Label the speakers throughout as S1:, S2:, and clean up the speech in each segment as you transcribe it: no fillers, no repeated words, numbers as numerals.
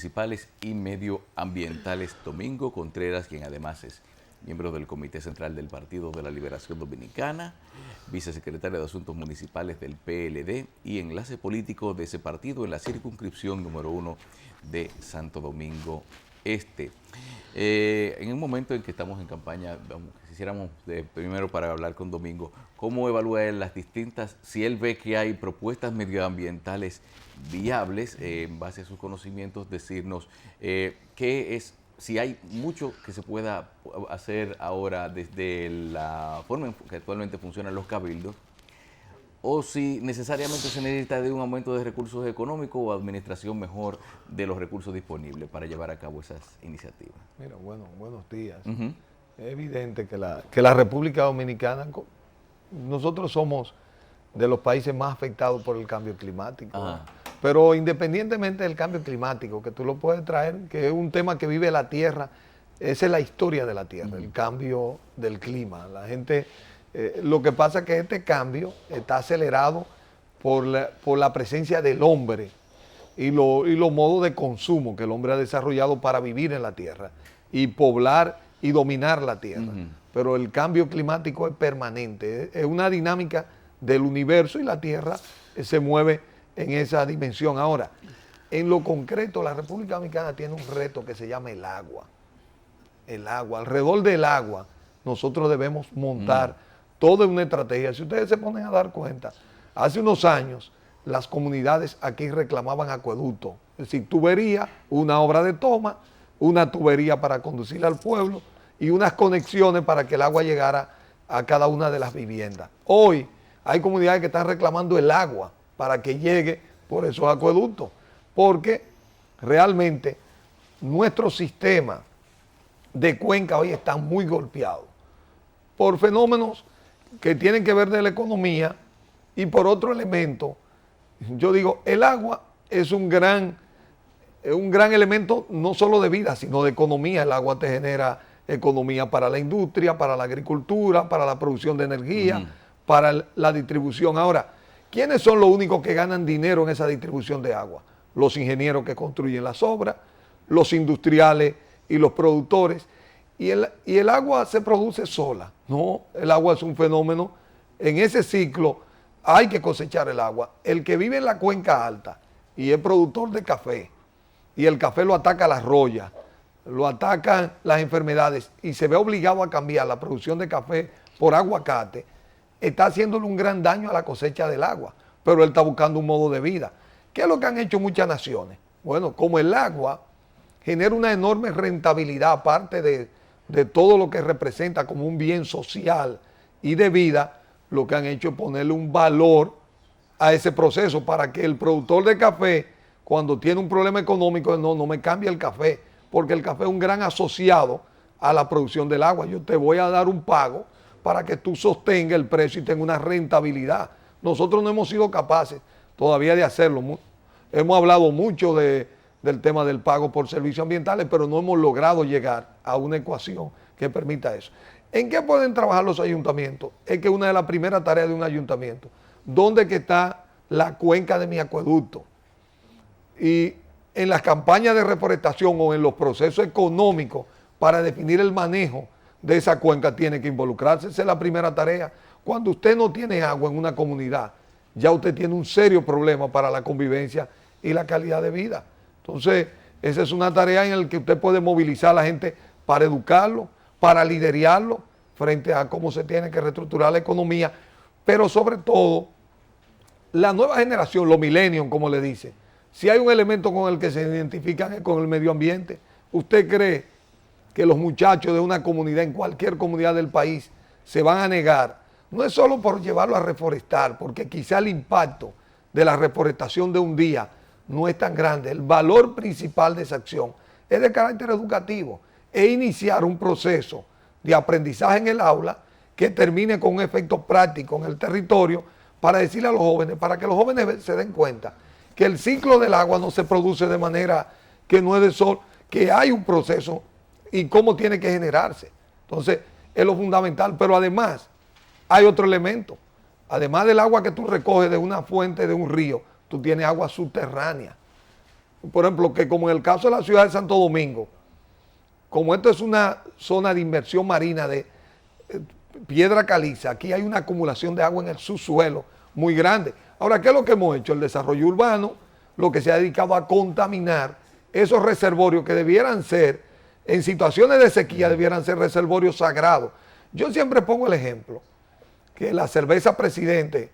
S1: Municipales y Medioambientales, Domingo Contreras, quien además es miembro del Comité Central del Partido de la Liberación Dominicana, vicesecretario de Asuntos Municipales del PLD y enlace político de ese partido en la circunscripción número 1 de Santo Domingo Este. En un momento en que estamos en campaña, quisiéramos primero para hablar con Domingo, ¿cómo evalúa él las distintas, si él ve que hay propuestas medioambientales viables, en base a sus conocimientos, decirnos qué es, si hay mucho que se pueda hacer ahora desde la forma en que actualmente funcionan los cabildos, o si necesariamente se necesita de un aumento de recursos económicos o administración mejor de los recursos disponibles para llevar a cabo esas iniciativas.
S2: Mira, buenos días. Es evidente que la República Dominicana, nosotros somos de los países más afectados por el cambio climático. Pero independientemente del cambio climático, que tú lo puedes traer, que es un tema que vive la Tierra, esa es la historia de la Tierra, el cambio del clima. La gente, lo que pasa es que este cambio está acelerado por la presencia del hombre y los modos de consumo que el hombre ha desarrollado para vivir en la Tierra y poblar y dominar la Tierra. Pero el cambio climático es permanente, es una dinámica del universo y la Tierra se mueve en esa dimensión. Ahora, en lo concreto, la República Dominicana tiene un reto que se llama el agua. El agua. Alrededor del agua, nosotros debemos montar toda una estrategia. Si ustedes se ponen a dar cuenta, hace unos años, las comunidades aquí reclamaban acueducto. Es decir, tubería, una obra de toma, una tubería para conducir al pueblo y unas conexiones para que el agua llegara a cada una de las viviendas. Hoy hay comunidades que están reclamando el agua para que llegue por esos acueductos, porque realmente nuestro sistema de cuenca hoy está muy golpeado por fenómenos que tienen que ver de la economía y por otro elemento. Yo digo, el agua es un gran elemento no solo de vida, sino de economía. El agua te genera economía para la industria, para la agricultura, para la producción de energía, para la distribución. Ahora, ¿quiénes son los únicos que ganan dinero en esa distribución de agua? Los ingenieros que construyen las obras, los industriales y los productores. Y el agua se produce sola. No, el agua es un fenómeno. En ese ciclo hay que cosechar el agua. El que vive en la cuenca alta y es productor de café, y el café lo ataca las royas, lo atacan las enfermedades y se ve obligado a cambiar la producción de café por aguacate, está haciéndole un gran daño a la cosecha del agua, pero él está buscando un modo de vida. ¿Qué es lo que han hecho muchas naciones? Bueno, como el agua genera una enorme rentabilidad, aparte de todo lo que representa como un bien social y de vida, lo que han hecho es ponerle un valor a ese proceso para que el productor de café, cuando tiene un problema económico, no me cambie el café, porque el café es un gran asociado a la producción del agua. Yo te voy a dar un pago para que tú sostengas el precio y tengas una rentabilidad. Nosotros no hemos sido capaces todavía de hacerlo. Hemos hablado mucho del tema del pago por servicios ambientales, pero no hemos logrado llegar a una ecuación que permita eso. ¿En qué pueden trabajar los ayuntamientos? Es que una de las primeras tareas de un ayuntamiento, ¿dónde que está la cuenca de mi acueducto? Y en las campañas de reforestación o en los procesos económicos para definir el manejo de esa cuenca tiene que involucrarse. Esa es la primera tarea. Cuando usted no tiene agua en una comunidad, ya usted tiene un serio problema para la convivencia y la calidad de vida. Entonces, esa es una tarea en la que usted puede movilizar a la gente para educarlo, para liderarlo frente a cómo se tiene que reestructurar la economía, pero sobre todo, la nueva generación, los millennials, como le dicen, si hay un elemento con el que se identifican es con el medio ambiente. ¿Usted cree que los muchachos de una comunidad, en cualquier comunidad del país, se van a negar? No es solo por llevarlo a reforestar, porque quizá el impacto de la reforestación de un día no es tan grande. El valor principal de esa acción es de carácter educativo, es iniciar un proceso de aprendizaje en el aula que termine con un efecto práctico en el territorio para decirle a los jóvenes, para que los jóvenes se den cuenta que el ciclo del agua no se produce de manera que no es de sol, que hay un proceso y cómo tiene que generarse. Entonces, es lo fundamental, pero además hay otro elemento. Además del agua que tú recoges de una fuente, de un río, tú tienes agua subterránea. por ejemplo, que como en el caso de la ciudad de Santo Domingo, como esto es una zona de inversión marina de piedra caliza, aquí hay una acumulación de agua en el subsuelo muy grande. Ahora, ¿qué es lo que hemos hecho? El desarrollo urbano, lo que se ha dedicado a contaminar esos reservorios que debieran ser, en situaciones de sequía, debieran ser reservorios sagrados. Yo siempre pongo el ejemplo, que la cerveza Presidente,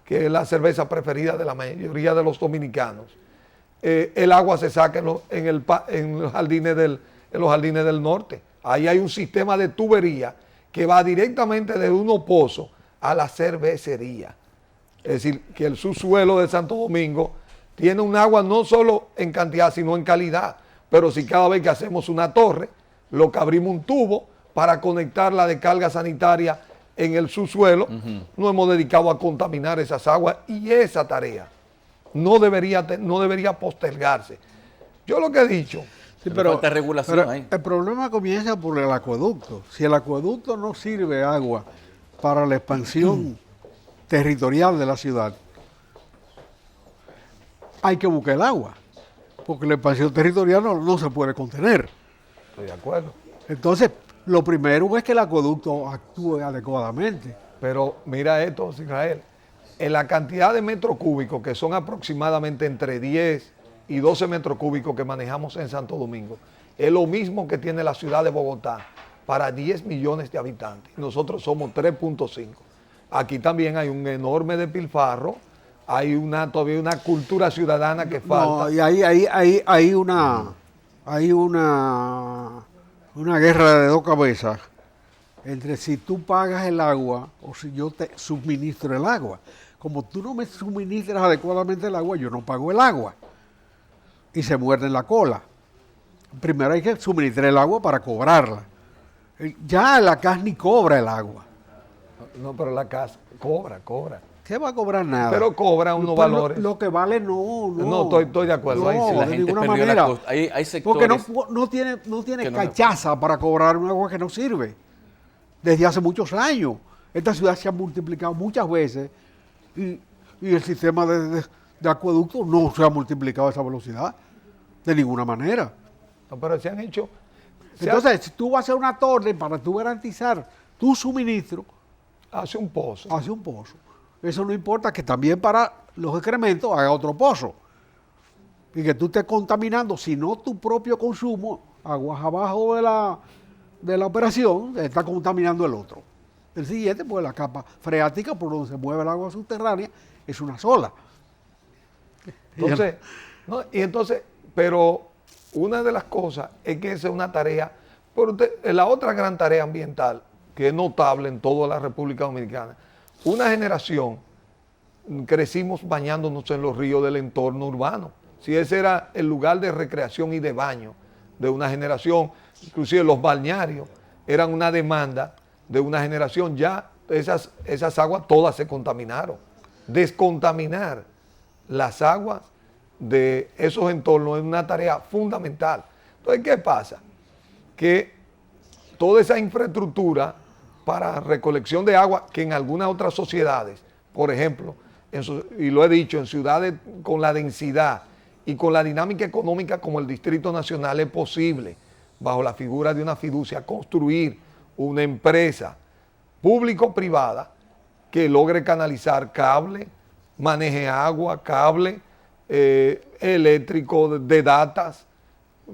S2: que es la cerveza preferida de la mayoría de los dominicanos, el agua se saca en los jardines del norte. Ahí hay un sistema de tubería que va directamente desde unos pozos a la cervecería. Es decir, que el subsuelo de Santo Domingo tiene un agua no solo en cantidad, sino en calidad. Pero si cada vez que hacemos una torre, lo que abrimos un tubo para conectar la descarga sanitaria en el subsuelo, nos hemos dedicado a contaminar esas aguas, y esa tarea no debería postergarse. Yo lo que he dicho...
S1: Sí, pero falta regulación ahí.
S3: El problema comienza por el acueducto. Si el acueducto no sirve agua para la expansión territorial de la ciudad, hay que buscar el agua, porque la expansión territorial no se puede contener.
S2: Estoy de acuerdo.
S3: Entonces, lo primero es que el acueducto actúe adecuadamente.
S2: Pero mira esto, Israel, en la cantidad de metros cúbicos, que son aproximadamente entre 10 y 12 metros cúbicos que manejamos en Santo Domingo, es lo mismo que tiene la ciudad de Bogotá para 10 millones de habitantes. Nosotros somos 3.5. Aquí también hay un enorme despilfarro, hay todavía una cultura ciudadana que falta.
S3: No, y hay una guerra de dos cabezas entre si tú pagas el agua o si yo te suministro el agua. Como tú no me suministras adecuadamente el agua, yo no pago el agua. Y se muerden la cola. Primero hay que suministrar el agua para cobrarla. Ya la CAS ni cobra el agua.
S2: No, pero la CAS cobra.
S3: ¿Qué va a cobrar nada?
S2: Pero cobra unos valores.
S3: Lo que vale no.
S2: No, estoy de acuerdo.
S3: No,
S2: ahí sí.
S3: de ninguna manera.
S1: Hay sectores
S3: porque no tiene cachaza para cobrar un agua que no sirve. Desde hace muchos años. Esta ciudad se ha multiplicado muchas veces y el sistema de acueducto no se ha multiplicado a esa velocidad. De ninguna manera.
S2: No, pero se han hecho...
S3: Entonces, si tú vas a hacer una torre para tú garantizar tu suministro,
S2: hace un pozo.
S3: Eso no importa que también para los excrementos haga otro pozo. Y que tú estés contaminando, si no tu propio consumo, aguas abajo de la operación, está contaminando el otro. El siguiente, pues la capa freática por donde se mueve el agua subterránea, es una sola.
S2: Entonces, pero una de las cosas es que esa es una tarea, pero la otra gran tarea ambiental, que es notable en toda la República Dominicana, una generación crecimos bañándonos en los ríos del entorno urbano. Si ese era el lugar de recreación y de baño de una generación, inclusive los balnearios eran una demanda de una generación, ya esas aguas todas se contaminaron. Descontaminar las aguas de esos entornos es una tarea fundamental. Entonces, ¿qué pasa? Que toda esa infraestructura para recolección de agua, que en algunas otras sociedades, por ejemplo, y lo he dicho, en ciudades con la densidad y con la dinámica económica como el Distrito Nacional, es posible, bajo la figura de una fiducia, construir una empresa público-privada que logre canalizar cable, maneje agua, cable, eléctrico, de datas,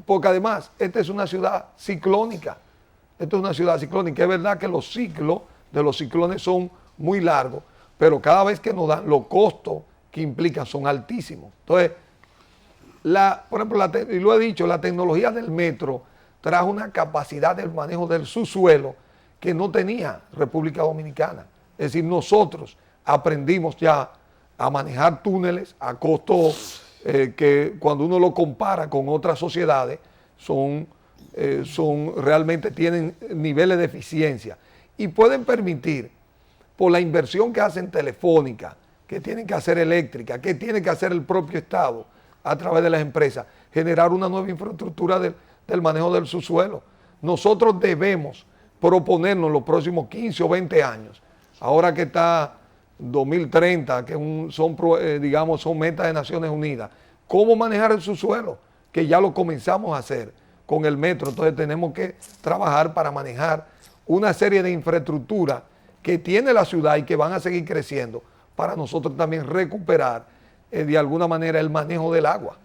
S2: porque además esta es una ciudad ciclónica. Esta es una ciudad ciclónica. Es verdad que los ciclos de los ciclones son muy largos, pero cada vez que nos dan, los costos que implican son altísimos. Entonces, por ejemplo, y lo he dicho, la tecnología del metro trajo una capacidad del manejo del subsuelo que no tenía República Dominicana. Es decir, nosotros aprendimos ya a manejar túneles a costos que cuando uno lo compara con otras sociedades realmente tienen niveles de eficiencia y pueden permitir, por la inversión que hacen Telefónica, que tienen que hacer eléctrica, que tiene que hacer el propio Estado a través de las empresas, generar una nueva infraestructura del manejo del subsuelo. Nosotros debemos proponernos los próximos 15 o 20 años, ahora que está 2030, que son metas de Naciones Unidas, cómo manejar el subsuelo, que ya lo comenzamos a hacer con el metro. Entonces tenemos que trabajar para manejar una serie de infraestructuras que tiene la ciudad y que van a seguir creciendo para nosotros también recuperar de alguna manera el manejo del agua.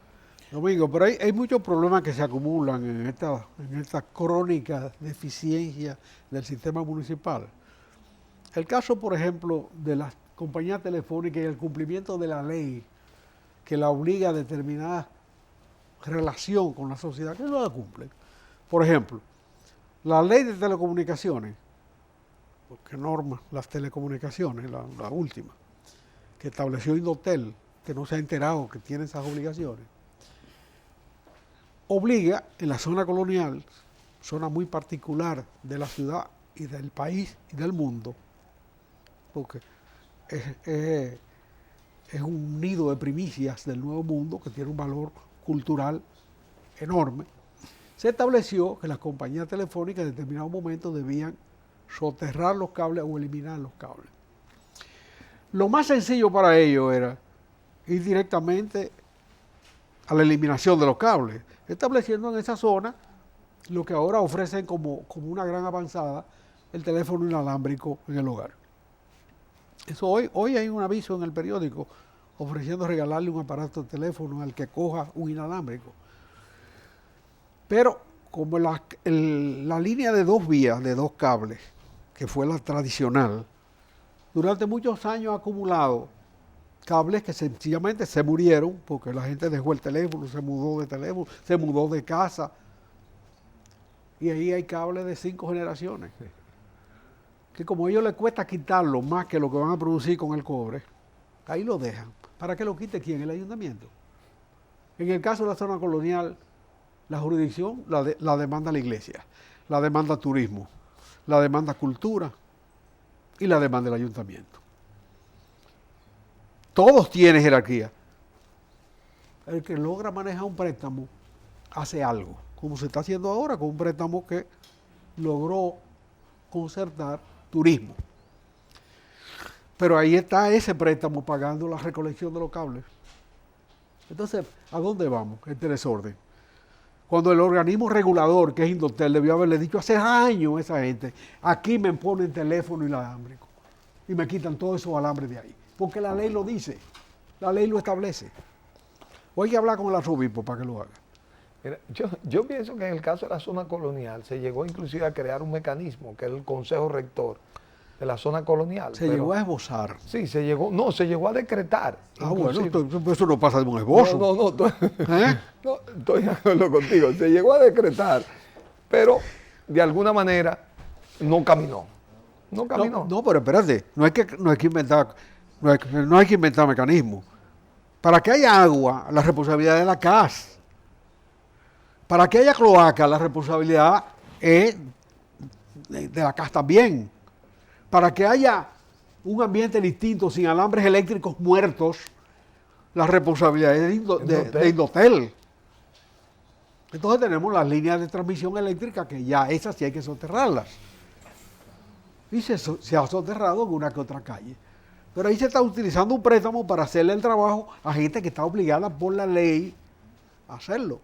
S3: Domingo, pero hay muchos problemas que se acumulan en esta crónica de eficiencia del sistema municipal. El caso, por ejemplo, de las compañías telefónicas y el cumplimiento de la ley que la obliga a determinada relación con la sociedad, que no la cumplen. Por ejemplo, la ley de telecomunicaciones, que norma las telecomunicaciones, la última, que estableció Indotel, que no se ha enterado que tiene esas obligaciones, obliga en la zona colonial, zona muy particular de la ciudad y del país y del mundo, porque es un nido de primicias del Nuevo Mundo que tiene un valor cultural enorme. Se estableció que las compañías telefónicas en determinados momentos debían soterrar los cables o eliminar los cables. Lo más sencillo para ello era ir directamente a la eliminación de los cables, estableciendo en esa zona lo que ahora ofrecen como una gran avanzada, el teléfono inalámbrico en el hogar. Eso hoy hay un aviso en el periódico ofreciendo regalarle un aparato de teléfono al que coja un inalámbrico. Pero como la línea de 2 vías, de 2 cables, que fue la tradicional, durante muchos años ha acumulado cables que sencillamente se murieron porque la gente dejó el teléfono, se mudó de casa. Y ahí hay cables de 5 generaciones. Que como a ellos les cuesta quitarlo más que lo que van a producir con el cobre, ahí lo dejan. ¿Para qué lo quite quién? El ayuntamiento. En el caso de la zona colonial, la jurisdicción la demanda la iglesia, la demanda turismo, la demanda cultura y la demanda el ayuntamiento. Todos tienen jerarquía. El que logra manejar un préstamo hace algo, como se está haciendo ahora con un préstamo que logró concertar turismo. Pero ahí está ese préstamo pagando la recolección de los cables. Entonces, ¿a dónde vamos? Este desorden. Cuando el organismo regulador, que es Indotel, debió haberle dicho hace años a esa gente, aquí me ponen teléfono inalámbrico y me quitan todos esos alambres de ahí. Porque la ley lo dice, la ley lo establece. O hay que hablar con el arzobispo para que lo haga.
S2: Mira, yo pienso que en el caso de la zona colonial se llegó inclusive a crear un mecanismo, que es el Consejo Rector de la zona colonial.
S3: Se llegó a esbozar.
S2: Sí, se llegó a decretar.
S3: Bueno, eso no pasa de un esbozo.
S2: No, estoy de acuerdo contigo. Se llegó a decretar, pero de alguna manera no caminó. No caminó.
S3: No, pero espérate, no hay que inventar mecanismos. Para que haya agua, la responsabilidad es de la CAS. Para que haya cloaca, la responsabilidad es de la CAS también. Para que haya un ambiente distinto, sin alambres eléctricos muertos, la responsabilidad es de Indotel. Entonces tenemos las líneas de transmisión eléctrica que ya esas sí hay que soterrarlas. Y se ha soterrado en una que otra calle. Pero ahí se está utilizando un préstamo para hacerle el trabajo a gente que está obligada por la ley a hacerlo.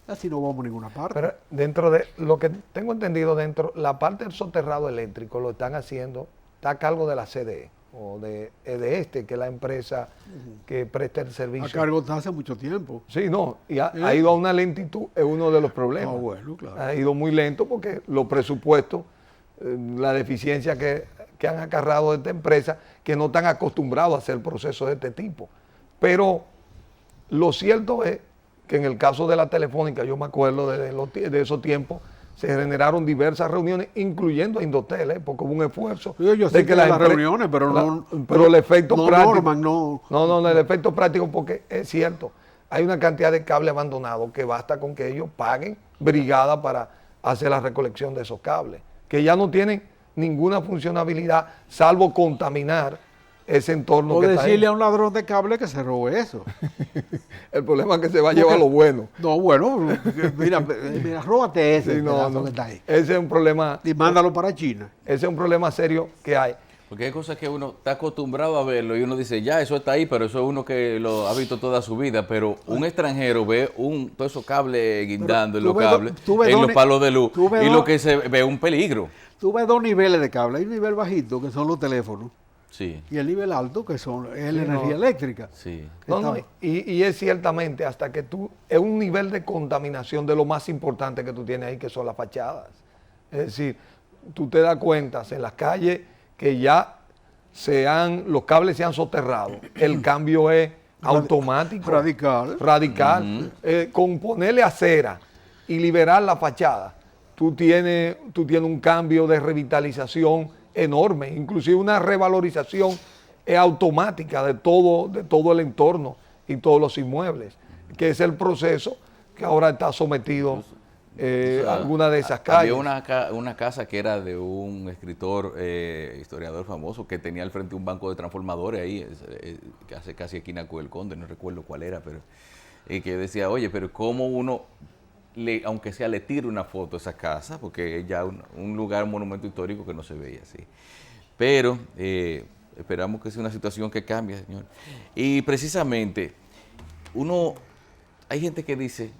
S3: Así no vamos a ninguna parte.
S2: Pero dentro de lo que tengo entendido, la parte del soterrado eléctrico lo están haciendo, está a cargo de la CDE o de EDESTE, que es la empresa que presta el servicio.
S3: A cargo está hace mucho tiempo.
S2: Sí, no, y ha ido a una lentitud, es uno de los problemas.
S3: Bueno, claro.
S2: Ha ido muy lento porque los presupuestos, la deficiencia que han acarrado de esta empresa, que no están acostumbrados a hacer procesos de este tipo. Pero lo cierto es que en el caso de la Telefónica, yo me acuerdo de esos tiempos, se generaron diversas reuniones, incluyendo a Indotel, porque hubo un esfuerzo.
S3: Yo sé que las reuniones,
S2: pero el efecto práctico.
S3: No,
S2: el efecto práctico, porque es cierto, hay una cantidad de cables abandonados que basta con que ellos paguen brigada para hacer la recolección de esos cables, que ya no tienen ninguna funcionalidad, salvo contaminar ese entorno.
S3: O
S2: que está ahí.
S3: decirle a un ladrón de cable que se robe eso.
S2: El problema es que se va a llevar lo bueno.
S3: No, bueno, mira, róbate ese
S2: Sí,
S3: que está ahí.
S2: Ese es un problema.
S3: Y mándalo para China.
S2: Ese es un problema serio que hay.
S1: Porque hay cosas que uno está acostumbrado a verlo y uno dice, ya, eso está ahí, pero eso es uno que lo ha visto toda su vida. Pero un extranjero ve todos esos cables guindando en los cables, en los palos de luz, y lo que se ve es un peligro.
S3: Tú ves dos niveles de cable. Hay un nivel bajito, que son los teléfonos,
S1: Sí.
S3: y el nivel alto, que es la energía eléctrica.
S1: Sí.
S2: Y es ciertamente hasta que es un nivel de contaminación de lo más importante que tú tienes ahí, que son las fachadas. Es decir, tú te das cuenta en las calles que ya los cables se han soterrado. El cambio es automático. Radical. Con ponerle acera y liberar la fachada, tú tienes un cambio de revitalización enorme, inclusive una revalorización automática de todo el entorno y todos los inmuebles, que es el proceso que ahora está sometido alguna de esas calles.
S1: Había una casa que era de un escritor, historiador famoso, que tenía al frente un banco de transformadores ahí, que hace casi esquina con el Conde, no recuerdo cuál era, pero que decía, oye, pero cómo uno, aunque sea le tira una foto a esa casa, porque es ya un lugar, un monumento histórico que no se veía así. Pero esperamos que sea una situación que cambie, señor. Y precisamente, hay gente que dice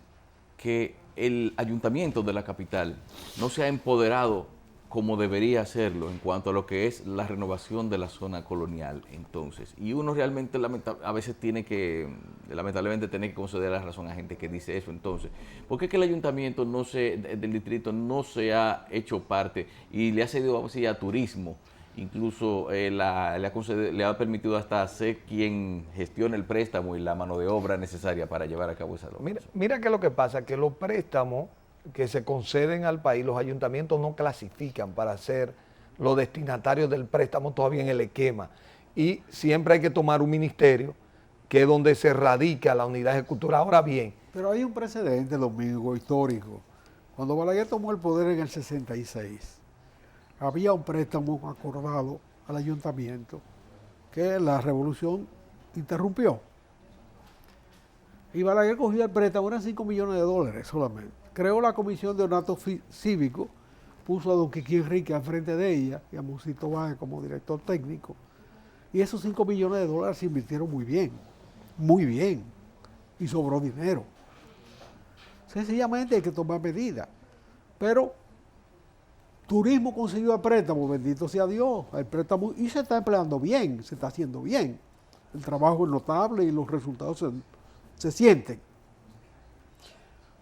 S1: que el ayuntamiento de la capital no se ha empoderado como debería hacerlo en cuanto a lo que es la renovación de la zona colonial, entonces. Y uno realmente a veces lamentablemente tiene que conceder la razón a gente que dice eso, entonces. ¿Por qué que el ayuntamiento del distrito no se ha hecho parte y le ha cedido así a turismo? Incluso le ha permitido hasta ser quien gestione el préstamo y la mano de obra necesaria para llevar a cabo esa obra.
S2: Mira que lo que pasa, que los préstamos que se conceden al país, los ayuntamientos no clasifican para ser los destinatarios del préstamo todavía en el esquema. Y siempre hay que tomar un ministerio, que es donde se radica la unidad ejecutora. Ahora bien.
S3: Pero hay un precedente, Domingo, histórico. Cuando Balaguer tomó el poder en el 66, había un préstamo acordado al ayuntamiento que la revolución interrumpió. Y Balaguer cogió el préstamo, eran 5 millones de dólares solamente. Creó la comisión de ornato cívico, puso a don Quiquín Enrique al frente de ella y a Monsito Báez como director técnico. Y esos 5 millones de dólares se invirtieron muy bien, y sobró dinero. Sencillamente hay que tomar medidas. Pero Turismo consiguió el préstamo, bendito sea Dios, el préstamo, y se está empleando bien, se está haciendo bien. El trabajo es notable y los resultados se sienten.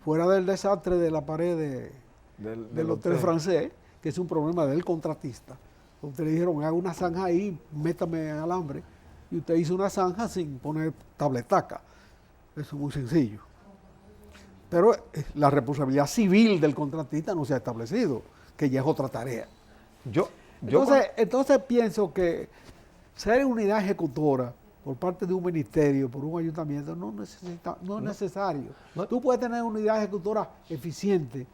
S3: Fuera del desastre de la pared del hotel francés, que es un problema del contratista. Usted le dijeron, haga una zanja ahí, métame alambre, y usted hizo una zanja sin poner tabletaca. Eso es muy sencillo. Pero la responsabilidad civil del contratista no se ha establecido, que ya es otra tarea. Entonces pienso que ser unidad ejecutora por parte de un ministerio, por un ayuntamiento, no es necesario. Tú puedes tener una unidad ejecutora eficiente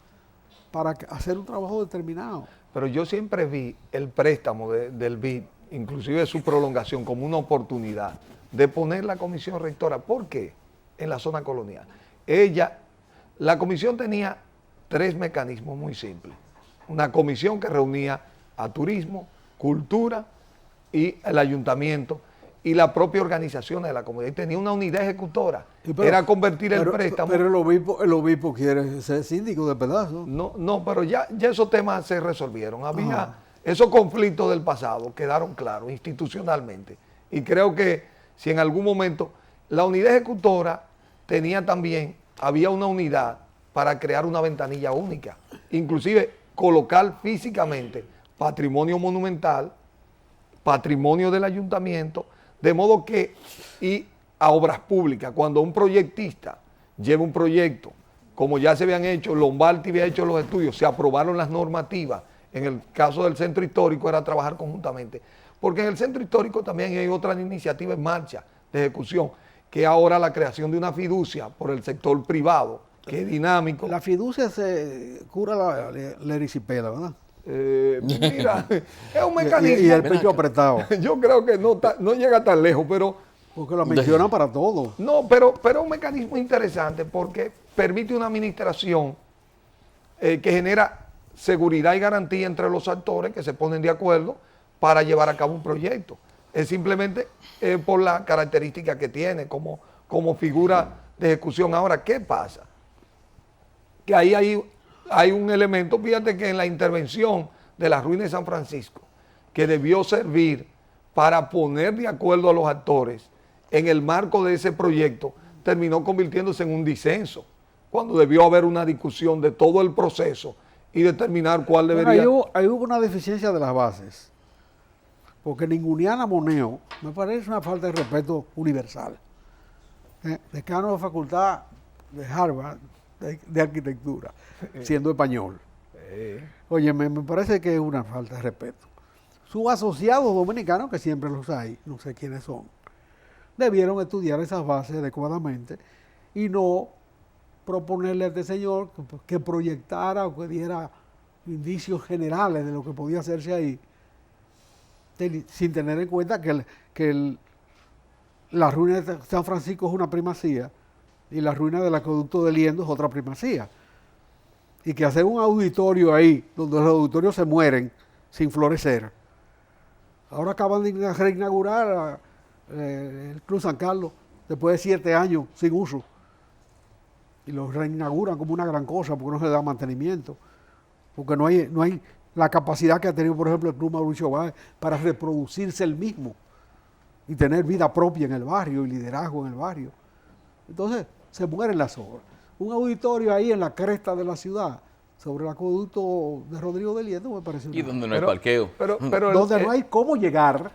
S3: para hacer un trabajo determinado.
S2: Pero yo siempre vi el préstamo del BID, inclusive su prolongación, como una oportunidad de poner la comisión rectora. ¿Por qué? En la zona colonial. La comisión tenía 3 mecanismos muy simples. Una comisión que reunía a turismo, cultura y el ayuntamiento y la propia organización de la comunidad. Y tenía una unidad ejecutora. Era convertir el préstamo.
S3: Pero el obispo quiere ser síndico de pedazo.
S2: No, pero ya esos temas se resolvieron. Había esos conflictos del pasado, quedaron claros institucionalmente. Y creo que si en algún momento la unidad ejecutora había una unidad para crear una ventanilla única. Inclusive colocar físicamente patrimonio monumental, patrimonio del ayuntamiento, de modo que, y a obras públicas, cuando un proyectista lleva un proyecto, como ya se habían hecho, Lombardi había hecho los estudios, se aprobaron las normativas, en el caso del centro histórico era trabajar conjuntamente, porque en el centro histórico también hay otra iniciativa en marcha de ejecución, que ahora la creación de una fiducia por el sector privado, que es dinámico.
S3: La fiducia se cura la erisipela, ¿verdad?
S2: Mira, es un mecanismo.
S3: Y el pecho apretado.
S2: Yo creo que no llega tan lejos, pero...
S3: Porque lo mencionan para todo.
S2: No, pero es un mecanismo interesante porque permite una administración que genera seguridad y garantía entre los actores que se ponen de acuerdo para llevar a cabo un proyecto. Es simplemente por la característica que tiene como figura de ejecución. Ahora, ¿qué pasa? Que ahí hay un elemento, fíjate que en la intervención de las ruinas de San Francisco, que debió servir para poner de acuerdo a los actores en el marco de ese proyecto, terminó convirtiéndose en un disenso, cuando debió haber una discusión de todo el proceso y determinar cuál debería...
S3: Ahí hubo una deficiencia de las bases, porque ningunear a Moneo me parece una falta de respeto universal. Decano de facultad de Harvard de arquitectura, siendo español. Oye, me parece que es una falta de respeto. Sus asociados dominicanos, que siempre los hay, no sé quiénes son, debieron estudiar esas bases adecuadamente y no proponerle a este señor que proyectara o que diera indicios generales de lo que podía hacerse ahí, sin tener en cuenta que la ruina de San Francisco es una primacía y la ruina del acueducto de Liendo es otra primacía. Y que hacer un auditorio ahí, donde los auditorios se mueren sin florecer. Ahora acaban de reinaugurar el Club San Carlos, después de 7 años sin uso. Y lo reinauguran como una gran cosa, porque no se da mantenimiento. Porque no hay la capacidad que ha tenido, por ejemplo, el Club Mauricio Báez para reproducirse el mismo y tener vida propia en el barrio y liderazgo en el barrio. Entonces, se mueren las obras. Un auditorio ahí en la cresta de la ciudad, sobre el acueducto de Rodrigo de Liendo, me parece.
S1: Y donde no hay parqueo.
S3: Donde no hay cómo llegar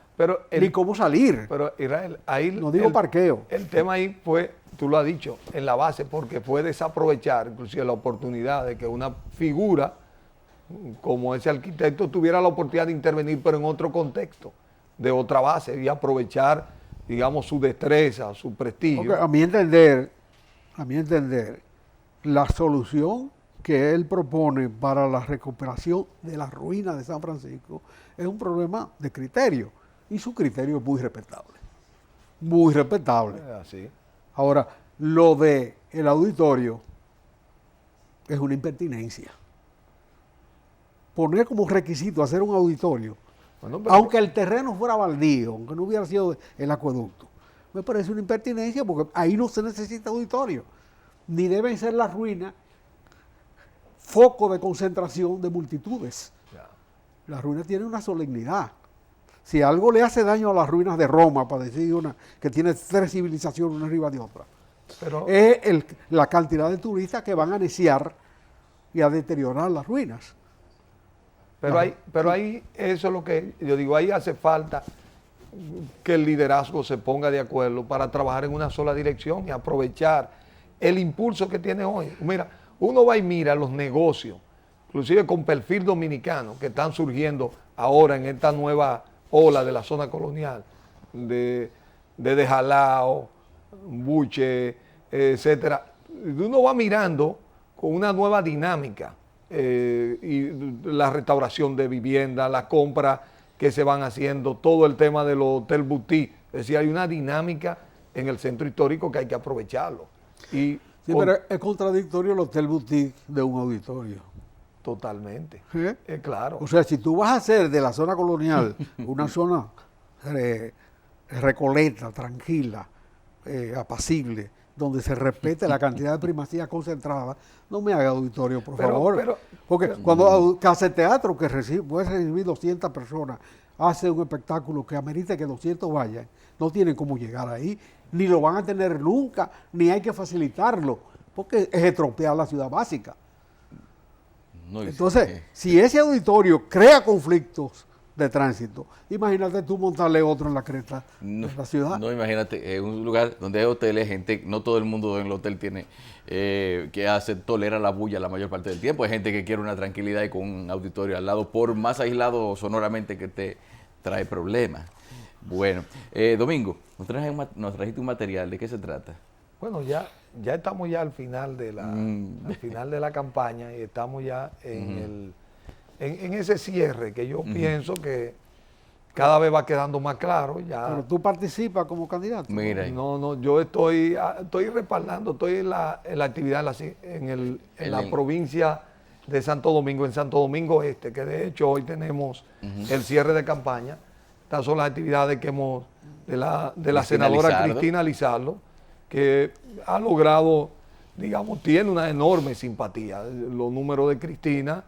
S3: ni cómo salir.
S2: Pero Israel, ahí...
S3: No digo parqueo.
S2: El tema ahí fue, tú lo has dicho, en la base, porque fue desaprovechar inclusive la oportunidad de que una figura como ese arquitecto tuviera la oportunidad de intervenir, pero en otro contexto, de otra base, y aprovechar, digamos, su destreza, su prestigio.
S3: Porque a mi entender, la solución que él propone para la recuperación de las ruinas de San Francisco es un problema de criterio, y su criterio es muy respetable. Muy respetable.
S2: Así.
S3: Ahora, lo de el auditorio es una impertinencia. Poner como requisito hacer un auditorio, aunque el terreno fuera baldío, aunque no hubiera sido el acueducto, me parece una impertinencia, porque ahí no se necesita auditorio, ni deben ser las ruinas foco de concentración de multitudes. Las ruinas tienen una solemnidad. Si algo le hace daño a las ruinas de Roma, para decir una que tiene 3 civilizaciones una arriba de otra, es la cantidad de turistas que van a neciar y a deteriorar las ruinas.
S2: Pero ahí, eso es lo que yo digo, ahí hace falta que el liderazgo se ponga de acuerdo para trabajar en una sola dirección y aprovechar el impulso que tiene hoy. Mira, uno va y mira los negocios, inclusive con perfil dominicano, que están surgiendo ahora en esta nueva ola de la zona colonial, de Jalao, Buche, etcétera. Uno va mirando con una nueva dinámica, y la restauración de vivienda, la compra que se van haciendo, todo el tema del hotel boutique. Es decir, hay una dinámica en el centro histórico que hay que aprovecharlo.
S3: Pero es contradictorio el hotel boutique de un auditorio.
S2: Totalmente.
S3: Claro. O sea, si tú vas a hacer de la zona colonial una zona recoleta, tranquila, apacible, donde se respete la cantidad de primacía concentrada, no me haga auditorio, por favor. Porque cuando Casa Teatro, que puede recibir 200 personas, hace un espectáculo que amerita que 200 vayan, no tienen cómo llegar ahí, ni lo van a tener nunca, ni hay que facilitarlo, porque es estropear la ciudad básica. Entonces, si ese auditorio crea conflictos de tránsito, imagínate tú montarle otro en la cresta de la ciudad.
S1: No, imagínate, un lugar donde hay hoteles, gente, no todo el mundo en el hotel tiene, tolera la bulla la mayor parte del tiempo. Hay gente que quiere una tranquilidad y con un auditorio al lado, por más aislado sonoramente que te trae problemas. Bueno, Domingo, nos trajiste un material, ¿de qué se trata?
S2: Bueno, ya estamos ya al final de la campaña y estamos ya en ese cierre que yo pienso que cada vez va quedando más claro. Ya.
S3: Pero tú participas como candidato.
S1: Mira.
S2: No, yo estoy respaldando, estoy en la actividad en la provincia de Santo Domingo, en Santo Domingo Este, que de hecho hoy tenemos el cierre de campaña. Estas son las actividades que hemos de la senadora Cristina Lizardo, que ha logrado, digamos, tiene una enorme simpatía. Los números de Cristina,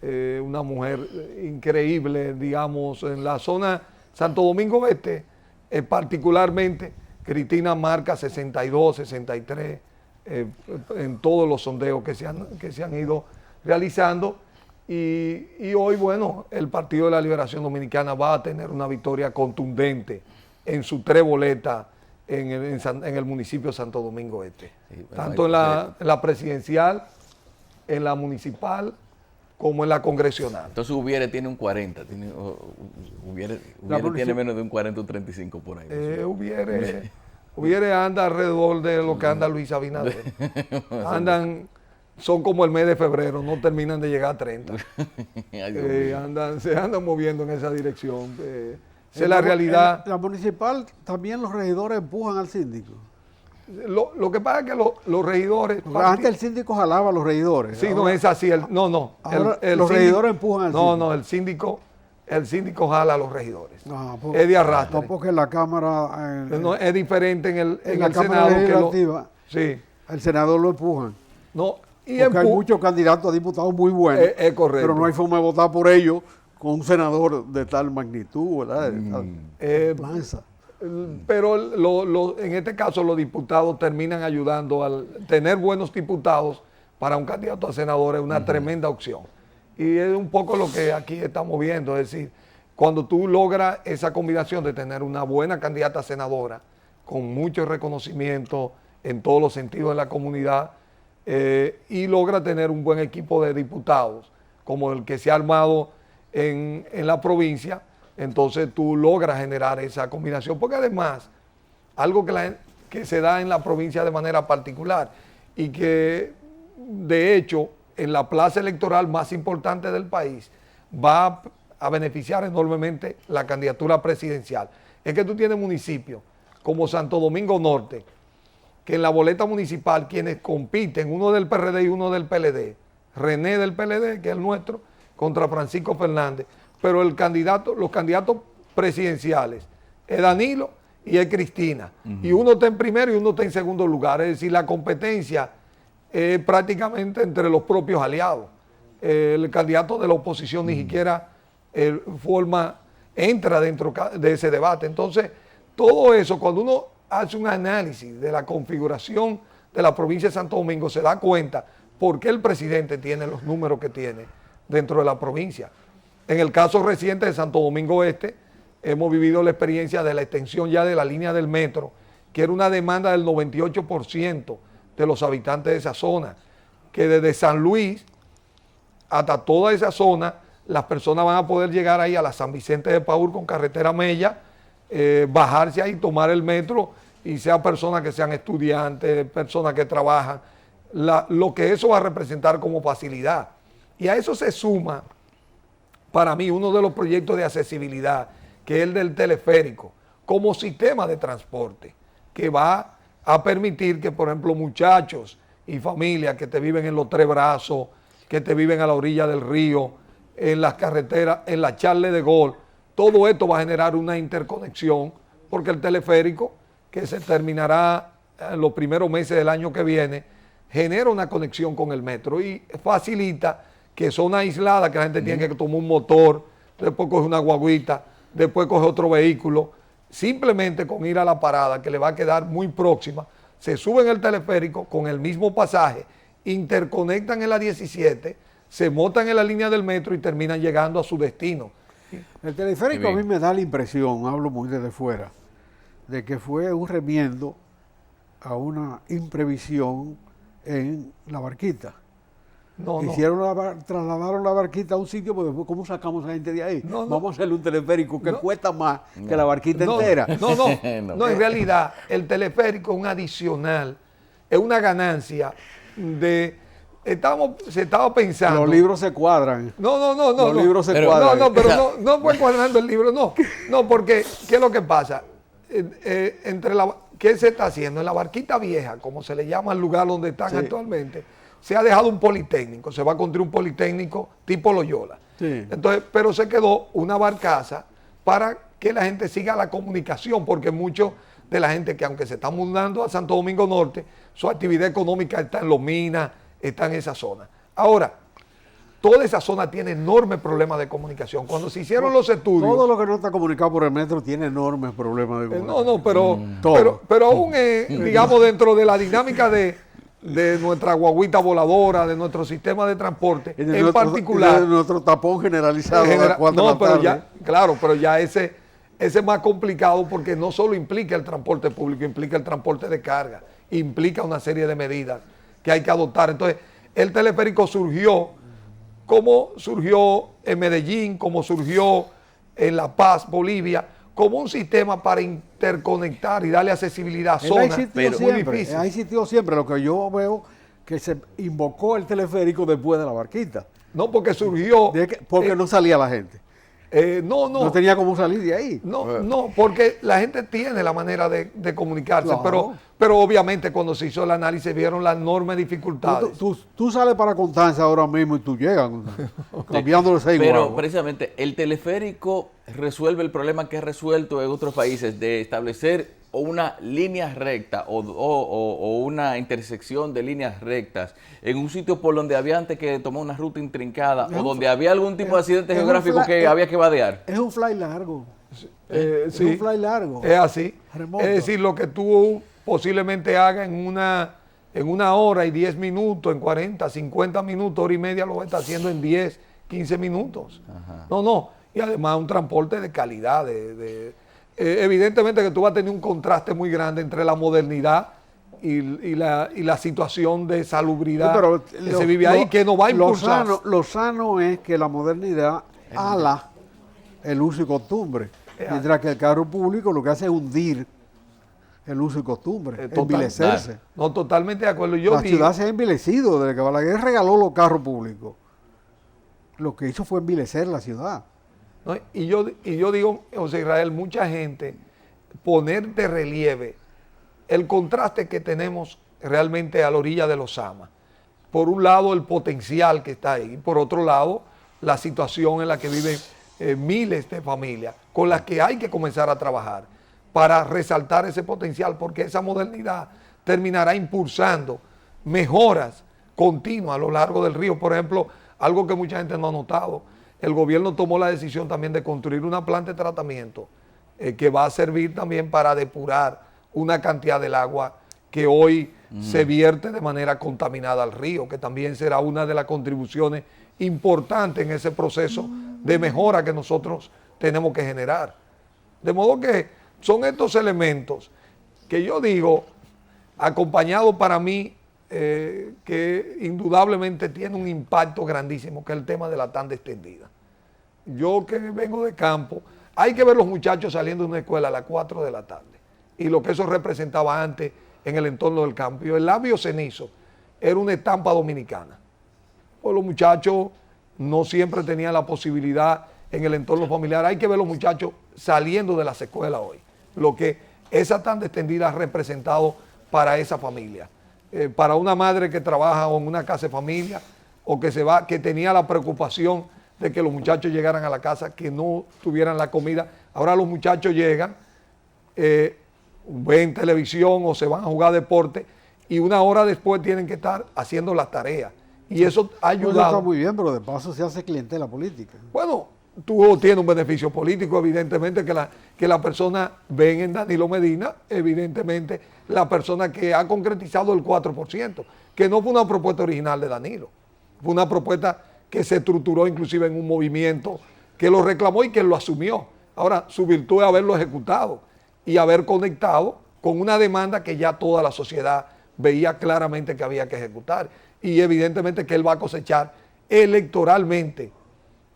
S2: una mujer increíble, digamos, en la zona Santo Domingo Este, particularmente, Cristina marca 62, 63 en todos los sondeos que se han ido realizando. Y hoy, bueno, el Partido de la Liberación Dominicana va a tener una victoria contundente en su 3 boletas en el municipio de Santo Domingo Este. Sí, bueno, tanto en la presidencial, en la municipal, como en la congresional.
S1: Entonces Ubiere tiene un 40, Ubiere tiene menos de un 40, un 35 por ahí.
S2: Ubiere anda alrededor de lo que anda Luis Abinader. Son como el mes de febrero, no terminan de llegar a 30. Se andan moviendo en esa dirección. Esa es la realidad.
S3: La municipal también los regidores empujan al síndico.
S2: Lo que pasa es que los regidores...
S3: Antes el síndico jalaba a los regidores.
S2: Sí, ahora, no es así.
S3: Los regidores empujan al síndico.
S2: No, el síndico jala a los regidores. Es de arrastre.
S3: No, porque la Cámara...
S2: es diferente en el
S3: Cámara
S2: Senado.
S3: Legislativa,
S2: sí.
S3: El senador lo empujan.
S2: No,
S3: porque hay muchos candidatos a diputados muy buenos.
S2: Es correcto.
S3: Pero no hay forma de votar por ellos con un senador de tal magnitud, ¿verdad?
S2: Pero en este caso los diputados terminan ayudando al tener buenos diputados para un candidato a senador es una tremenda opción. Y es un poco lo que aquí estamos viendo, es decir, cuando tú logras esa combinación de tener una buena candidata a senadora con mucho reconocimiento en todos los sentidos de la comunidad y logra tener un buen equipo de diputados como el que se ha armado en la provincia, entonces tú logras generar esa combinación, porque además, algo que se da en la provincia de manera particular y que de hecho en la plaza electoral más importante del país va a beneficiar enormemente la candidatura presidencial, es que tú tienes municipios como Santo Domingo Norte, que en la boleta municipal quienes compiten, uno del PRD y uno del PLD, René del PLD, que es el nuestro, contra Francisco Fernández, pero los candidatos presidenciales es Danilo y es Cristina. Y uno está en primero y uno está en segundo lugar. Es decir, la competencia es prácticamente entre los propios aliados. El candidato de la oposición ni siquiera entra dentro de ese debate. Entonces, todo eso, cuando uno hace un análisis de la configuración de la provincia de Santo Domingo, se da cuenta por qué el presidente tiene los números que tiene dentro de la provincia. En el caso reciente de Santo Domingo Este, hemos vivido la experiencia de la extensión ya de la línea del metro, que era una demanda del 98% de los habitantes de esa zona, que desde San Luis hasta toda esa zona, las personas van a poder llegar ahí a la San Vicente de Paúl con carretera Mella, bajarse ahí, tomar el metro, y sea personas que sean estudiantes, personas que trabajan, lo que eso va a representar como facilidad. Y a eso se suma, para mí, uno de los proyectos de accesibilidad, que es el del teleférico, como sistema de transporte, que va a permitir que, por ejemplo, muchachos y familias que te viven en los Tres Brazos, que te viven a la orilla del río, en las carreteras, en la Charles de Gaulle, todo esto va a generar una interconexión, porque el teleférico, que se terminará en los primeros meses del año que viene, genera una conexión con el metro y facilita que zona aislada, que la gente tiene que tomar un motor, después coge una guaguita, después coge otro vehículo, simplemente con ir a la parada, que le va a quedar muy próxima, se suben el teleférico con el mismo pasaje, interconectan en la 17, se montan en la línea del metro y terminan llegando a su destino.
S3: El teleférico a mí me da la impresión, hablo muy desde fuera, de que fue un remiendo a una imprevisión en La Barquita. Trasladaron la Barquita a un sitio, porque después, ¿cómo sacamos a la gente de ahí? Vamos a hacerle un teleférico que cuesta más que la Barquita entera.
S2: No, en realidad el teleférico es un adicional, es una ganancia de... Se estaba pensando...
S3: Los libros se cuadran.
S2: Los
S3: libros se cuadran.
S2: Pero no fue cuadrando el libro, no, porque ¿qué es lo que pasa? ¿Qué se está haciendo? En la Barquita Vieja, como se le llama al lugar donde están actualmente, se ha dejado un politécnico, se va a construir un politécnico tipo Loyola.
S3: Sí.
S2: Entonces, pero se quedó una barcaza para que la gente siga la comunicación, porque mucho de la gente que aunque se está mudando a Santo Domingo Norte, su actividad económica está en Los Minas, está en esa zona. Ahora, toda esa zona tiene enormes problemas de comunicación. Cuando se hicieron los estudios...
S3: Todo lo que no está comunicado por el metro tiene enormes problemas de comunicación.
S2: pero aún, digamos, dentro de la dinámica de nuestra guaguita voladora, de nuestro sistema de transporte, en particular...
S3: De nuestro tapón generalizado.
S2: Pero ya ese es más complicado porque no solo implica el transporte público, implica el transporte de carga, implica una serie de medidas que hay que adoptar. Entonces, el teleférico surgió como surgió en Medellín, como surgió en La Paz, Bolivia, como un sistema para interconectar y darle accesibilidad a zonas muy difíciles.
S3: Ha existido siempre. Lo que yo veo que se invocó el teleférico después de la barquita.
S2: No, porque surgió...
S3: porque no salía la gente. No tenía cómo salir de ahí.
S2: No, porque la gente tiene la manera de comunicarse,
S3: claro.
S2: pero obviamente cuando se hizo el análisis vieron las enormes dificultades.
S3: Tú sales para Constanza ahora mismo y tú llegas cambiando los 6
S1: Pero
S3: guaguas.
S1: precisamente el teleférico resuelve el problema que ha resuelto en otros países de establecer una línea recta o una intersección de líneas rectas en un sitio por donde había antes que tomar una ruta intrincada o donde había algún tipo de accidente geográfico que había que vadear.
S3: Es un fly largo.
S2: Es
S3: un fly largo.
S2: Es así.
S3: Remoto.
S2: Es decir, lo que tú posiblemente hagas en una hora y 10 minutos, en 40, 50 minutos, hora y media, lo está haciendo en 10, 15 minutos. Ajá. Y además un transporte de calidad, evidentemente que tú vas a tener un contraste muy grande entre la modernidad y la situación de salubridad que se vive ahí, que no va a impulsar.
S3: Lo sano es que la modernidad ala el uso y costumbre, mientras que el carro público lo que hace es hundir el uso y costumbre, envilecerse.
S2: No, totalmente de acuerdo.
S3: La ciudad se ha envilecido desde que Balaguer regaló los carros públicos. Lo que hizo fue envilecer la ciudad.
S2: ¿No? Y yo digo, José Israel, mucha gente poner de relieve el contraste que tenemos realmente a la orilla de los Sama. Por un lado, el potencial que está ahí, por otro lado, la situación en la que viven miles de familias con las que hay que comenzar a trabajar para resaltar ese potencial, porque esa modernidad terminará impulsando mejoras continuas a lo largo del río. Por ejemplo, algo que mucha gente no ha notado, el gobierno tomó la decisión también de construir una planta de tratamiento que va a servir también para depurar una cantidad del agua que hoy se vierte de manera contaminada al río, que también será una de las contribuciones importantes en ese proceso de mejora que nosotros tenemos que generar. De modo que son estos elementos que yo digo, acompañados para mí, que indudablemente tiene un impacto grandísimo, que es el tema de la tanda extendida. Yo que vengo de campo, hay que ver los muchachos saliendo de una escuela a las 4 de la tarde y lo que eso representaba antes en el entorno del campo. Y el labio cenizo era una estampa dominicana. Pues los muchachos no siempre tenían la posibilidad en el entorno familiar. Hay que ver los muchachos saliendo de las escuelas hoy, lo que esa tanda extendida ha representado para esa familia. Para una madre que trabaja en una casa de familia o que tenía la preocupación de que los muchachos llegaran a la casa, que no tuvieran la comida. Ahora los muchachos llegan, ven televisión o se van a jugar deporte y una hora después tienen que estar haciendo las tareas. Y eso ha ayudado.
S3: Eso está muy bien, pero de paso se hace clientela política.
S2: Bueno, tú tienes un beneficio político, evidentemente, que la persona ven en Danilo Medina, evidentemente, la persona que ha concretizado el 4%, que no fue una propuesta original de Danilo, fue una propuesta que se estructuró inclusive en un movimiento que lo reclamó y que lo asumió. Ahora, su virtud es haberlo ejecutado y haber conectado con una demanda que ya toda la sociedad veía claramente que había que ejecutar. Y evidentemente que él va a cosechar electoralmente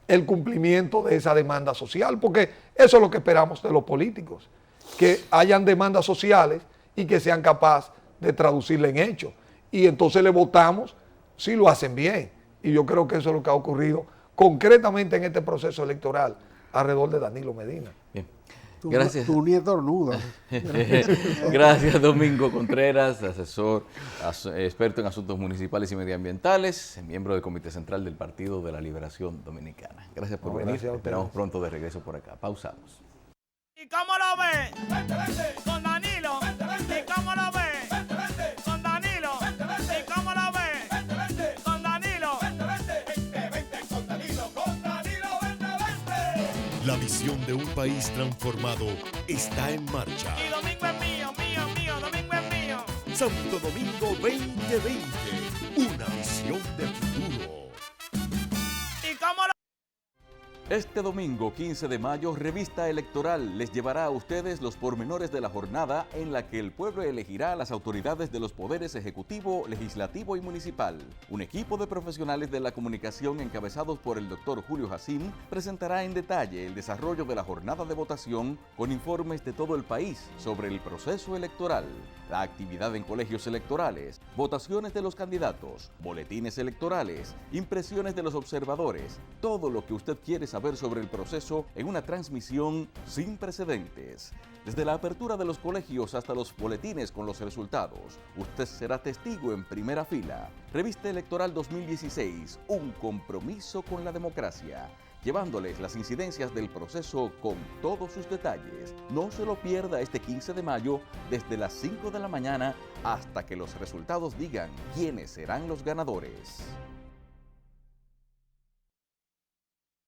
S2: el cumplimiento de esa demanda social, porque eso es lo que esperamos de los políticos, que hayan demandas sociales y que sean capaces de traducirla en hechos. Y entonces le votamos si lo hacen bien. Y yo creo que eso es lo que ha ocurrido concretamente en este proceso electoral alrededor de Danilo Medina.
S1: Bien. Gracias.
S3: Tu nieto tornuda.
S1: Gracias, Domingo Contreras, asesor, experto en asuntos municipales y medioambientales, miembro del Comité Central del Partido de la Liberación Dominicana. Gracias por venir.
S2: Gracias a ustedes.
S1: Esperamos pronto de regreso por acá. Pausamos.
S4: ¿Y cómo lo ve? Con Danilo. ¿Y cómo lo ve? Con Danilo. ¿Y cómo lo ve? Con Danilo.
S5: Con Danilo, la visión de un país transformado está en marcha.
S4: Y Domingo es mío, mío, Domingo es mío.
S5: Santo Domingo 2020, una visión de futuro.
S4: ¿Y cómo lo
S1: Este domingo 15 de mayo, Revista Electoral les llevará a ustedes los pormenores de la jornada en la que el pueblo elegirá a las autoridades de los poderes ejecutivo, legislativo y municipal. Un equipo de profesionales de la comunicación encabezados por el doctor Julio Jacín presentará en detalle el desarrollo de la jornada de votación con informes de todo el país sobre el proceso electoral, la actividad en colegios electorales, votaciones de los candidatos, boletines electorales, impresiones de los observadores, todo lo que usted quiere saber sobre el proceso en una transmisión sin precedentes. Desde la apertura de los colegios hasta los boletines con los resultados, usted será testigo en primera fila. Revista Electoral 2016, un compromiso con la democracia, llevándoles las incidencias del proceso con todos sus detalles. No se lo pierda este 15 de mayo desde las 5 de la mañana hasta que los resultados digan quiénes serán los ganadores.